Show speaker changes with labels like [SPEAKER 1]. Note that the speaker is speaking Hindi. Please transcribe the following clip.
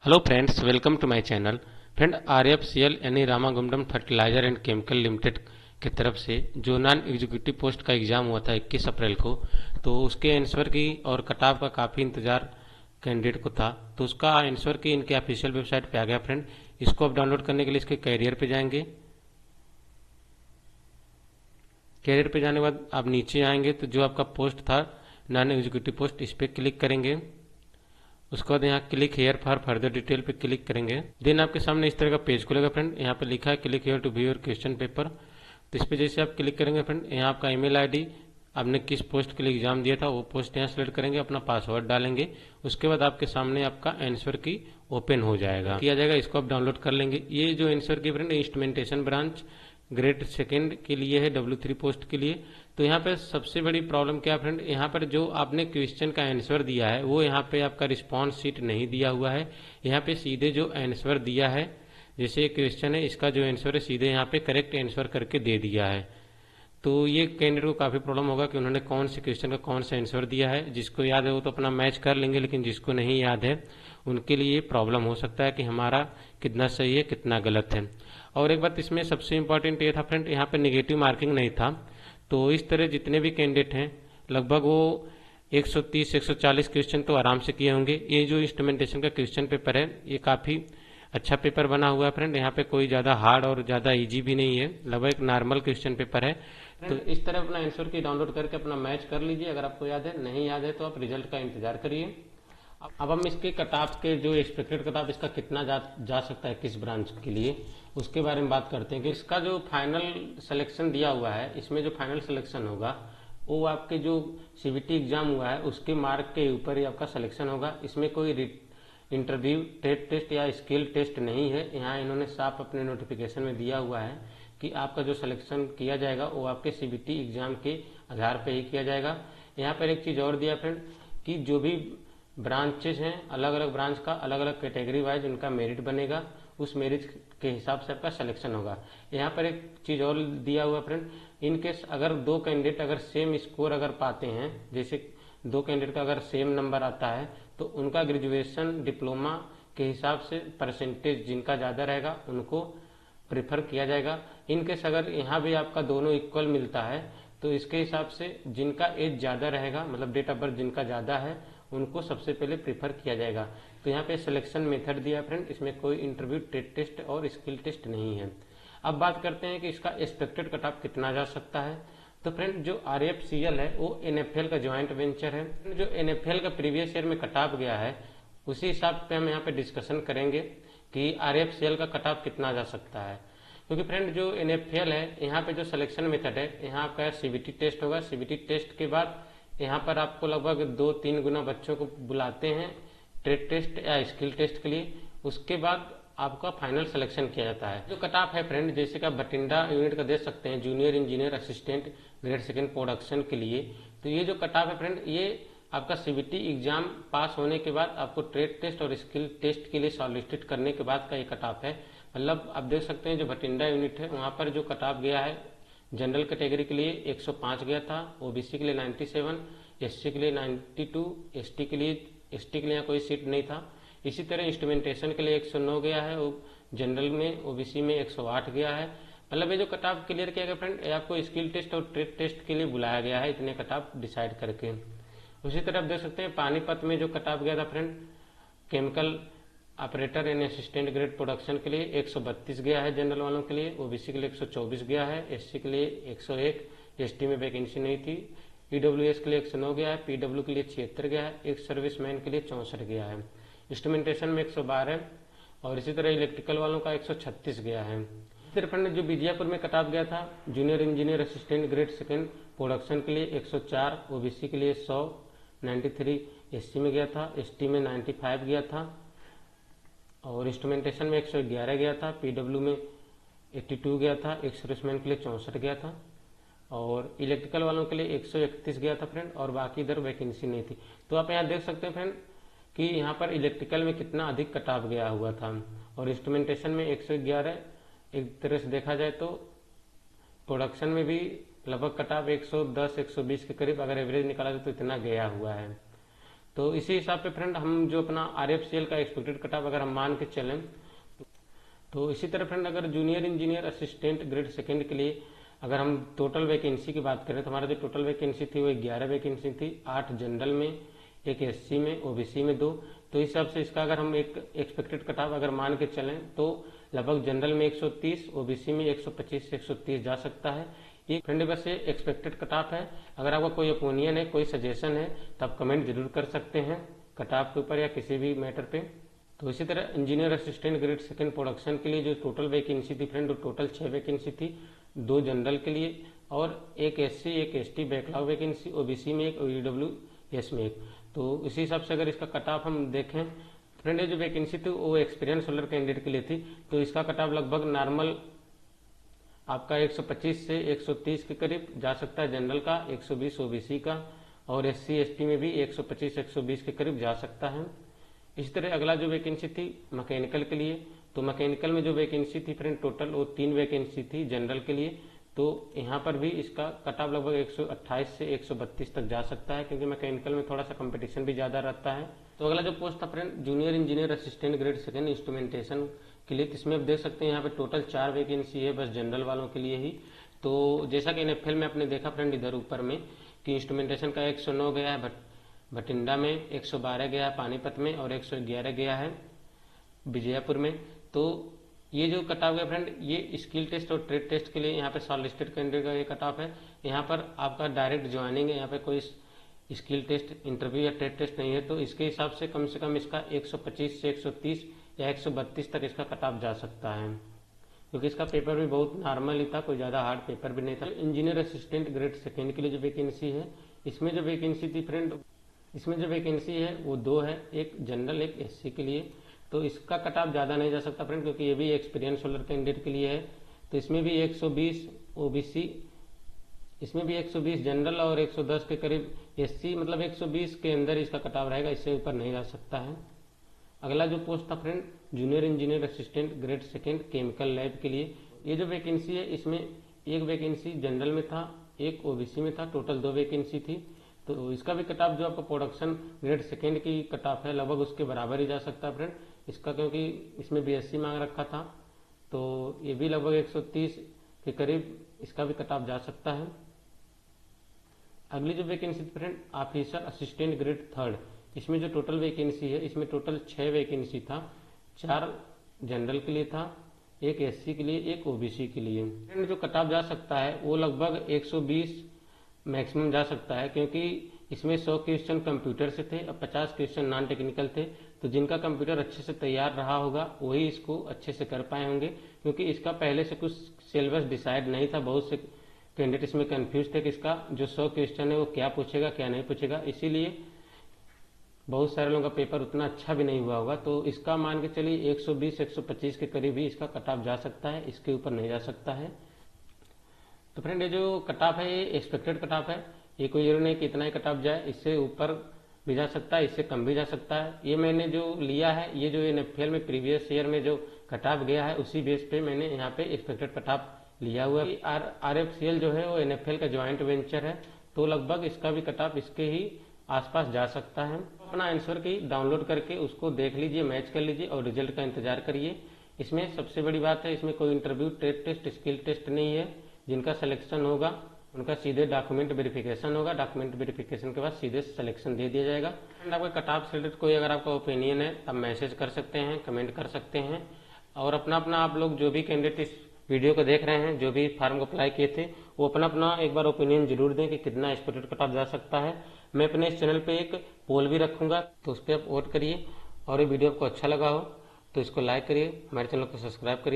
[SPEAKER 1] Hello friends, welcome to my channel. Friend, RFCL यानी Ramagundam fertilizer and chemical limited की तरफ से जो नॉन एग्जीक्यूटिव पोस्ट का एग्जाम हुआ था 21 अप्रैल को, तो उसके आंसर की और कटाव का काफ़ी इंतजार कैंडिडेट को था। तो उसका आंसर की इनके ऑफिशियल वेबसाइट पे आ गया। फ्रेंड, इसको आप डाउनलोड करने के लिए इसके कैरियर पे जाएंगे। कैरियर पे जाने के बाद आप नीचे आएंगे तो जो आपका पोस्ट था नॉन एग्जीक्यूटिव पोस्ट, इस पर क्लिक करेंगे। उसके बाद यहाँ click here for further detail पे क्लिक करेंगे। देन आपके सामने इस तरह का पेज खुलेगा। फ्रेंड, यहाँ पे लिखा है click here to view your question paper. तो इस पे जैसे आप क्लिक करेंगे फ्रेंड, यहाँ आपका ईमेल आईडी, आपने किस पोस्ट के लिए एग्जाम दिया था वो पोस्ट यहाँ सेलेक्ट करेंगे, अपना पासवर्ड डालेंगे। उसके बाद आपके सामने आपका आंसर की ओपन हो जाएगा, किया जाएगा। इसको आप डाउनलोड कर लेंगे। ये जो आंसर की friend instrumentation branch grade second के लिए है, W3 पोस्ट के लिए। तो यहाँ पे सबसे बड़ी प्रॉब्लम क्या फ्रेंड, यहाँ पर जो आपने क्वेश्चन का आंसर दिया है वो यहाँ पे आपका रिस्पॉन्स शीट नहीं दिया हुआ है। यहाँ पे सीधे जो आंसर दिया है, जैसे क्वेश्चन है, इसका जो आंसर है सीधे यहाँ पे करेक्ट आंसर करके दे दिया है। तो ये कैंडिडेट को काफ़ी प्रॉब्लम होगा कि उन्होंने कौन से क्वेश्चन का कौन सा आंसर दिया है। जिसको याद है वो तो अपना मैच कर लेंगे, लेकिन जिसको नहीं याद है उनके लिए प्रॉब्लम हो सकता है कि हमारा कितना सही है कितना गलत है। और एक बात इसमें सबसे इम्पोर्टेंट ये था फ्रेंड, यहाँ पे नेगेटिव मार्किंग नहीं था। तो इस तरह जितने भी कैंडिडेट हैं लगभग वो 130-140 क्वेश्चन तो आराम से किए होंगे। ये जो इंस्ट्रूमेंटेशन का क्वेश्चन पेपर है ये काफ़ी अच्छा पेपर बना हुआ है फ्रेंड। यहाँ पे कोई ज़्यादा हार्ड और ज़्यादा इजी भी नहीं है, लगभग एक नॉर्मल क्वेश्चन पेपर है। तो इस तरह अपना आंसर की डाउनलोड करके अपना मैच कर लीजिए। अगर आपको याद है, नहीं याद है तो आप रिजल्ट का इंतजार करिए। अब हम इसके कटाप के जो एक्सपेक्टेड कटाप इसका कितना जा सकता है किस ब्रांच के लिए, उसके बारे में बात करते हैं। कि इसका जो फाइनल सिलेक्शन दिया हुआ है, इसमें जो फाइनल सिलेक्शन होगा वो आपके जो सीबीटी एग्जाम हुआ है उसके मार्क के ऊपर ही आपका सिलेक्शन होगा। इसमें कोई इंटरव्यू टेस्ट या स्किल टेस्ट नहीं है। यहाँ इन्होंने साफ अपने नोटिफिकेशन में दिया हुआ है कि आपका जो सिलेक्शन किया जाएगा वो आपके सीबीटी एग्जाम के आधार पर ही किया जाएगा। यहाँ पर एक चीज़ और दिया फ्रेंड कि जो भी ब्रांचेस हैं, अलग अलग ब्रांच का अलग अलग कैटेगरी वाइज उनका मेरिट बनेगा, उस मेरिट के हिसाब से आपका सिलेक्शन होगा। यहाँ पर एक चीज़ और दिया हुआ फ्रेंड, इनकेस अगर दो कैंडिडेट अगर सेम स्कोर अगर पाते हैं, जैसे दो कैंडिडेट का अगर सेम नंबर आता है तो उनका ग्रेजुएशन डिप्लोमा के हिसाब से परसेंटेज जिनका ज़्यादा रहेगा उनको प्रेफर किया जाएगा। इनकेस अगर यहाँ भी आपका दोनों इक्वल मिलता है तो इसके हिसाब से जिनका एज ज़्यादा रहेगा, मतलब डेट ऑफ बर्थ जिनका ज़्यादा है, उनको सबसे पहले प्रीफर किया जाएगा। तो यहाँ पे सिलेक्शन मेथड दिया फ्रेंड, इसमें कोई इंटरव्यू टेस्ट और स्किल टेस्ट नहीं है। अब बात करते हैं कि इसका एक्सपेक्टेड कट ऑफ कितना जा सकता है। तो फ्रेंड, जो आरएफसीएल है वो एनएफएल का ज्वाइंट वेंचर है। जो एनएफएल का प्रीवियस ईयर में कट ऑफ गया है उसी हिसाब पे हम यहाँ पे डिस्कशन करेंगे कि आरएफसीएल का कट ऑफ कितना जा सकता है। क्योंकि फ्रेंड जो एनएफएल है यहाँ पे जो सिलेक्शन मेथड है, यहाँ आपका सीबीटी टेस्ट होगा। सीबीटी टेस्ट के बाद यहाँ पर आपको लगभग 2-3 गुना बच्चों को बुलाते हैं ट्रेड टेस्ट या स्किल टेस्ट के लिए। उसके बाद आपका फाइनल सिलेक्शन किया जाता है। जो कट ऑफ है फ्रेंड, जैसे कि आप बठिंडा यूनिट का देख सकते हैं, junior engineer assistant grade second production के लिए। तो ये जो कट ऑफ है फ्रेंड, ये आपका सीबीटी एग्जाम पास होने के बाद आपको ट्रेड टेस्ट और स्किल टेस्ट के लिए शॉर्टलिस्टेड करने के बाद का ये कट ऑफ है। मतलब आप देख सकते हैं जो बठिंडा यूनिट है वहाँ पर जो कट ऑफ गया है, जनरल कैटेगरी के लिए 105 गया था, ओबीसी के लिए 97, एससी के लिए 92, एसटी के लिए कोई सीट नहीं था। इसी तरह इंस्ट्रूमेंटेशन के लिए 109 गया है, वो जनरल में, ओबीसी में 108 गया है। मतलब ये जो कट ऑफ क्लियर किया गया फ्रेंड, आपको स्किल टेस्ट और ट्रेड टेस्ट के लिए बुलाया गया है, इतने कट ऑफ डिसाइड करके। उसी तरह आप देख सकते हैं पानीपत में जो कट ऑफ गया था friend, chemical operator and assistant grade production के लिए 132 गया है जनरल वालों के लिए, ओबीसी के लिए 124 गया है, एससी के लिए 101, एसटी में वैकेंसी नहीं थी, ईडब्ल्यूएस के लिए 109 गया है, पीडब्ल्यू के लिए 76 गया है, एक सर्विसमैन के लिए 64 गया है, इंस्ट्रूमेंटेशन में 112 और इसी तरह इलेक्ट्रिकल वालों का 136 गया है। फ्रेंड जो बीजापुर में कट ऑफ गया था, junior engineer assistant grade second production के लिए 104, ओबीसी के लिए 100, 93 एससी में गया था, एसटी में 95 गया था और इंस्ट्रूमेंटेशन में 111 गया था, पीडब्ल्यू में 82 गया था, एक सर्विसमैन के लिए 64 गया था और इलेक्ट्रिकल वालों के लिए 131 गया था फ्रेंड, और बाकी इधर वैकेंसी नहीं थी। तो आप यहाँ देख सकते हैं फ्रेंड कि यहाँ पर इलेक्ट्रिकल में कितना अधिक कट ऑफ गया हुआ था और इंस्ट्रूमेंटेशन में 111। एक तरह से देखा जाए तो प्रोडक्शन में भी लगभग कट ऑफ 110-120 के करीब अगर एवरेज निकाला जाए तो इतना गया हुआ है। तो इसी हिसाब पे फ्रेंड हम जो अपना RFCL का एक्सपेक्टेड कट ऑफ अगर हम मान के चलें, तो इसी तरह फ्रेंड अगर junior engineer assistant grade second के लिए अगर हम टोटल वैकेंसी की बात करें तो हमारा जो टोटल वैकेंसी थी वो 11 वैकेंसी थी, 8 जनरल में, एक SC में, OBC में 2। तो इस हिसाब से इसका अगर हम एक एक्सपेक्टेड कट ऑफ अगर मान के चलें तो लगभग जनरल में 130, OBC में 125 से 130 जा सकता है। ये फ्रेंड बस ये एक्सपेक्टेड कट ऑफ है। अगर आपका कोई ओपिनियन है, कोई सजेशन है तो आप कमेंट जरूर कर सकते हैं कट ऑफ के ऊपर या किसी भी मैटर पे। तो इसी तरह engineer assistant grade second production के लिए जो टोटल वैकेंसी थी फ्रेंड, टोटल 6 वैकेंसी थी, 2 जनरल के लिए और एक SC, एक ST बैकलॉग वैकेंसी, OBC में एक, EWS में एक। तो इसी हिसाब से अगर इसका कट ऑफ हम देखें फ्रेंड, ये जो वैकेंसी थी वो एक्सपीरियंस होल्डर कैंडिडेट के लिए थी, तो इसका कट ऑफ लगभग नॉर्मल आपका 125 से 130 के करीब जा सकता है जनरल का, 120 OBC का और SC ST में भी 125 120 के करीब जा सकता है। इसी तरह अगला जो वैकेंसी थी मैकेनिकल के लिए, तो मैकेनिकल में जो वैकेंसी थी फ्रेंड टोटल वो 3 वैकेंसी थी जनरल के लिए, तो यहाँ पर भी इसका कट ऑफ लगभग 128 से 132 तक जा सकता है, क्योंकि मैकेनिकल में थोड़ा सा कंपटीशन भी ज़्यादा रहता है। तो अगला जो पोस्ट था friend junior engineer assistant grade second instrumentation के लिए, इसमें आप देख सकते हैं यहाँ पे टोटल 4 वैकेंसी है बस जनरल वालों के लिए ही। तो जैसा कि NFL में आपने देखा फ्रेंड इधर ऊपर में कि इंस्ट्रूमेंटेशन का 109 गया है भटिंडा में, 112 गया है पानीपत में और 111 गया है विजयपुर में। तो ये जो कट ऑफ है फ्रेंड ये स्किल टेस्ट और ट्रेड टेस्ट के लिए यहाँ पे शॉर्टलिस्टेड कैंडिडेट का ये कट ऑफ है। यहाँ पर आपका डायरेक्ट ज्वाइनिंग है, यहाँ पे कोई स्किल टेस्ट इंटरव्यू या ट्रेड टेस्ट नहीं है, तो इसके हिसाब से कम इसका 125 से 130 या 132 तक इसका कट ऑफ जा सकता है, क्योंकि इसका पेपर भी बहुत नॉर्मल ही था, कोई ज़्यादा हार्ड पेपर भी नहीं था। इंजीनियर असिस्टेंट ग्रेड सेकेंड के लिए जो वैकेंसी है, इसमें जो वैकेंसी थी फ्रेंड, इसमें जो वैकेंसी है वो 2 है, एक जनरल एक SC के लिए। तो इसका कट ऑफ ज़्यादा नहीं जा सकता फ्रेंड, क्योंकि ये भी एक्सपीरियंस होल्डर कैंडिडेट के लिए है। तो इसमें भी 120 OBC, इसमें भी 120 जनरल और 110 के करीब SC, मतलब 120 के अंदर इसका कट ऑफ रहेगा, इससे ऊपर नहीं जा सकता है। अगला जो पोस्ट था friend junior engineer assistant grade second chemical lab के लिए, ये जो वैकेंसी है इसमें एक वैकेंसी जनरल में था, एक OBC में था, टोटल 2 वैकेंसी थी। तो इसका भी कट ऑफ जो आपका प्रोडक्शन ग्रेड सेकेंड की कट ऑफ है लगभग उसके बराबर ही जा सकता है फ्रेंड इसका, क्योंकि इसमें BSc मांग रखा था, तो ये भी लगभग 130 के करीब इसका भी कट ऑफ जा सकता है। अगली जो vacancy friend officer assistant grade third, इसमें जो टोटल वैकेंसी है इसमें टोटल 6 वैकेंसी था, 4 जनरल के लिए था, एक SC के लिए, एक OBC के लिए। फ्रेंड जो कट ऑफ जा सकता है वो लगभग 120 मैक्सिमम जा सकता है, क्योंकि इसमें 100 क्वेश्चन कंप्यूटर से थे और 50 क्वेश्चन नॉन टेक्निकल थे। तो जिनका कंप्यूटर अच्छे से तैयार रहा होगा वही इसको अच्छे से कर पाए होंगे, क्योंकि इसका पहले से कुछ सिलेबस डिसाइड नहीं था। बहुत से कैंडिडेट इसमें कंफ्यूज थे कि इसका जो 100 क्वेश्चन है वो क्या पूछेगा क्या नहीं पूछेगा, इसीलिए बहुत सारे लोगों का पेपर उतना अच्छा भी नहीं हुआ होगा। तो इसका मान के चलिए 120-125 के करीब ही इसका कट ऑफ जा सकता है, इसके ऊपर नहीं जा सकता है। तो फ्रेंड ये जो कट ऑफ है ये एक्सपेक्टेड कट ऑफ है, ये कोई जरूरी नहीं कि इतना ही कट ऑफ जाए, इससे ऊपर भी जा सकता है, इससे कम भी जा सकता है। ये मैंने जो लिया है, ये जो NFL में प्रीवियस ईयर में जो कट ऑफ गया है उसी बेस पे मैंने यहाँ पे एक्सपेक्टेड कट ऑफ लिया हुआ है। RFCL जो है वो NFL का ज्वाइंट वेंचर है, तो लगभग इसका भी कट ऑफ इसके ही आसपास जा सकता है। अपना आंसर की डाउनलोड करके उसको देख लीजिए, मैच कर लीजिए और रिजल्ट का इंतजार करिए। इसमें सबसे बड़ी बात है इसमें कोई interview, trade test, skill test नहीं है। जिनका सिलेक्शन होगा उनका सीधे डॉक्यूमेंट वेरिफिकेशन होगा, डॉक्यूमेंट वेरिफिकेशन के बाद सीधे सिलेक्शन दे दिया जाएगा। आपका कट ऑफ से रिलेटेड कोई अगर आपका ओपिनियन है तब मैसेज कर सकते हैं, कमेंट कर सकते हैं। और अपना अपना आप लोग जो भी कैंडिडेट इस वीडियो को देख रहे हैं, जो भी फार्म को अप्लाई किए थे, वो अपना अपना एक बार ओपिनियन जरूर दें कि कितना एक्सपेक्टेड कट ऑफ जा सकता है। मैं अपने इस चैनल पे एक पोल भी रखूंगा, तो उस पर आप वोट करिए। और ये वीडियो आपको अच्छा लगा हो तो इसको लाइक करिए, हमारे चैनल को सब्सक्राइब करिए।